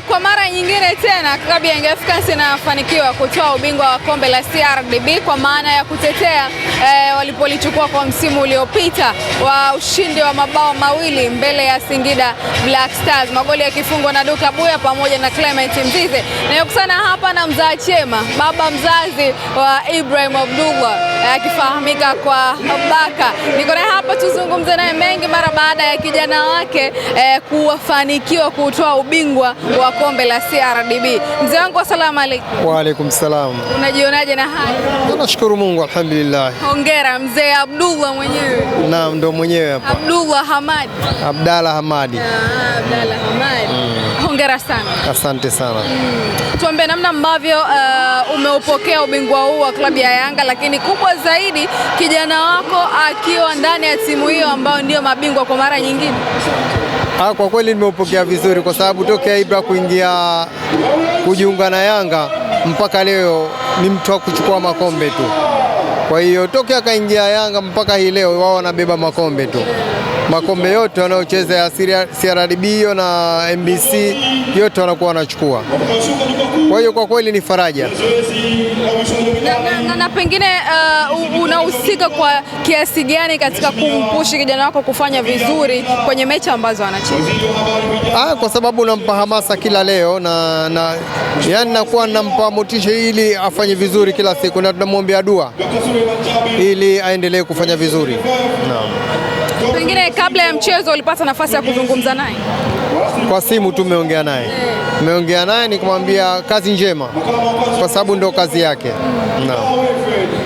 Kwa mara nyingine tena klabu ya Young Africans inafanikiwa kutoa ubingwa wa kombe la CRDB kwa maana ya kutetea walipolichukua kwa msimu uliopita wa ushindi wa mabao mawili mbele ya Singida Black Stars, magoli yakifungwa na Duka Buya pamoja na Clement Mzize. Nayokusana hapa na mzaa chema, baba mzazi wa Ibrahim Abdullah akifahamika kwa Baka. Niko naye hapa tuzungumze naye mengi mara baada ya kijana wake kufanikiwa kutoa ubingwa wa kombe la CRDB. Mzee wangu, asalamu alaykum. Wa alaykum salam. Unajionaje na haya? Nashukuru Mungu, alhamdulillah. Hongera mzee Abdullah mwenyewe. Naam, ndo mwenyewe hapa. Abdullah Hamadi. Abdalla Hamadi. Abdalla Hamadi. Hongera sana. Asante sana. Tuambie namna ambavyo umeupokea ubingwa huu wa klabu ya Yanga, lakini kubwa zaidi kijana wako akiwa ndani ya timu hiyo ambao ndio mabingwa kwa mara nyingine. Kwa kweli nimeupokea vizuri kwa sababu tokea Ibra kujiunga na Yanga mpaka leo ni mtu wa kuchukua makombe tu. Kwa hiyo tokea kaingia Yanga mpaka hii leo wao wanabeba makombe tu. Makombe yote wanaocheza ya CRDB na MBC yote wanakuwa wanachukua. Kwa hiyo kwa kweli ni faraja. Na pengine unahusika kwa kiasi gani katika kumpushi kijana wako kufanya vizuri kwenye mechi ambazo anacheza? Kwa sababu nampa hamasa kila leo yani nakuwa nampa motisha ili afanye vizuri kila siku na tunamwombea dua ili aendelee kufanya vizuri. Naam. Pengine kabla ya mchezo ulipata nafasi ya kuzungumza naye? Kwa simu tumeongea naye. Nimeongea naye nikamwambia kazi njema kwa sababu ndo kazi yake. Naam.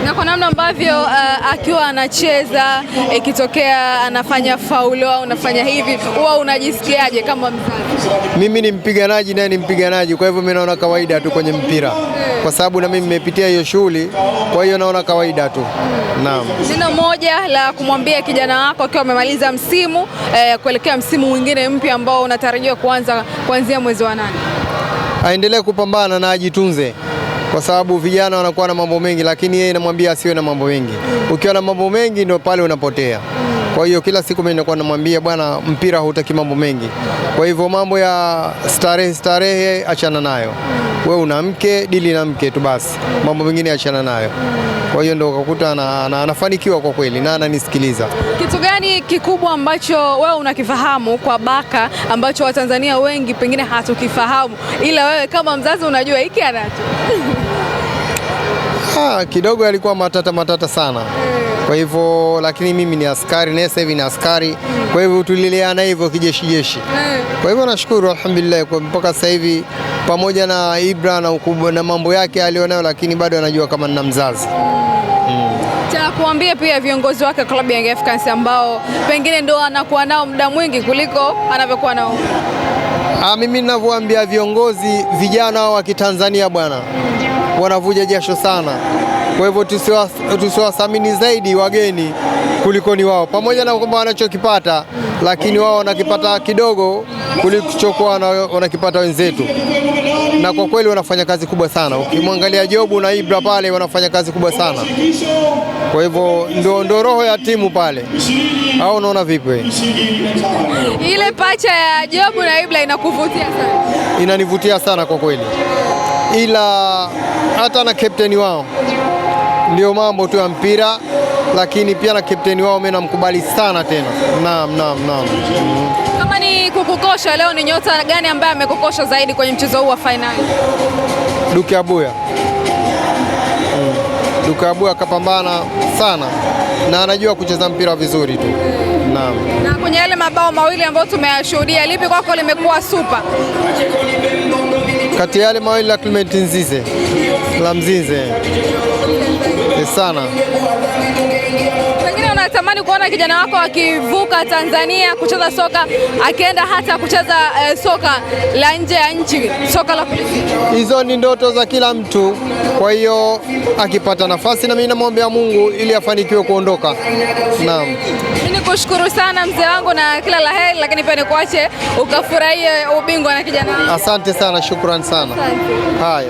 Na kwa namna ambavyo akiwa anacheza ikitokea anafanya faulo au unafanya hivi, huwa unajisikiaje kama mzazi? Mimi ni mpiganaji naye ni mpiganaji, kwa hivyo mimi naona kawaida tu kwenye mpira. Kwa sababu na mimi nimepitia hiyo shughuli, kwa hiyo naona kawaida tu. Naam. Neno moja la kumwambia kijana wako akiwa amemaliza msimu kuelekea msimu mwingine mpya ambao unatarajiwa kuanzia mwezi wa 8. Aendelee kupambana na ajitunze. Kwa sababu vijana wanakuwa na mambo mengi, lakini yeye namwambia asiwe na mambo mengi. Ukiwa na mambo mengi ndio pale unapotea. Kwa hiyo kila siku mimi nakuwa namwambia bwana, mpira hutaki mambo mengi. Kwa hivyo mambo ya starehe achana nayo. Wewe una mke, dili na mke tu basi. Mambo mengine achana nayo. Kwa hiyo ndio ukakuta anafanikiwa kwa kweli na ananisikiliza. Kitu gani kikubwa ambacho wewe unakifahamu kwa Baka ambacho Watanzania wengi pengine hatukifahamu, ila wewe kama mzazi unajua hiki anacho? Kidogo alikuwa matata sana. Kwa hivyo lakini mimi ni askari na sasa hivi ni askari. Kwa hivyo tuliliana hivyo kijeshi. Kwa hivyo nashukuru alhamdulillah kwa mpaka sasa hivi pamoja na Ibra na ukubwa na mambo yake alionayo, lakini bado anajua kama nina mzazi. Cha kuambia pia viongozi wake klabu ya Young Africans ambao pengine ndio anakuwa nao muda mwingi kuliko anavyokuwa nao. Mimi ninavyoambia viongozi vijana wa Kitanzania bwana, wanavuja jasho sana. Kwa hivyo tusiwathamini zaidi wageni kuliko ni wao, pamoja na kwamba wanachokipata, lakini wao wanakipata kidogo kuliko wanakipata wenzetu, na kwa kweli wanafanya kazi kubwa sana. Ukimwangalia Jobu na Ibra pale wanafanya kazi kubwa sana. Kwa hivyo ndo roho ya timu pale. Au unaona vipi? Ile pacha ya Jobu na Ibra inakuvutia sana? Inanivutia sana kwa kweli, ila hata na captain wao ndio mambo tu ya mpira, lakini pia na captain wao mimi namkubali sana tena. Naam. Kama ni kukukosha leo, ni nyota gani ambaye amekukosha zaidi kwenye mchezo huu wa finali? Duka Buya. Duka Buya kapambana sana na anajua kucheza mpira vizuri tu. Naam. Na kwenye yale mabao mawili ambayo tumeyashuhudia, lipi kwako limekuwa super? Kati ya yale mawili la Clement Mzize, la Mzize sana. Pengine unatamani kuona kijana wako akivuka Tanzania kucheza soka, akienda hata kucheza soka la nje ya nchi, soka la polisi? Hizo ni ndoto za kila mtu. Kwa hiyo akipata nafasi, na mimi namwombea Mungu ili afanikiwe kuondoka. Naam. Mimi nikushukuru sana mzee wangu na kila la heri, lakini pia nikuache ukafurahie ubingwa na kijana wangu. Asante sana, shukrani sana. Haya.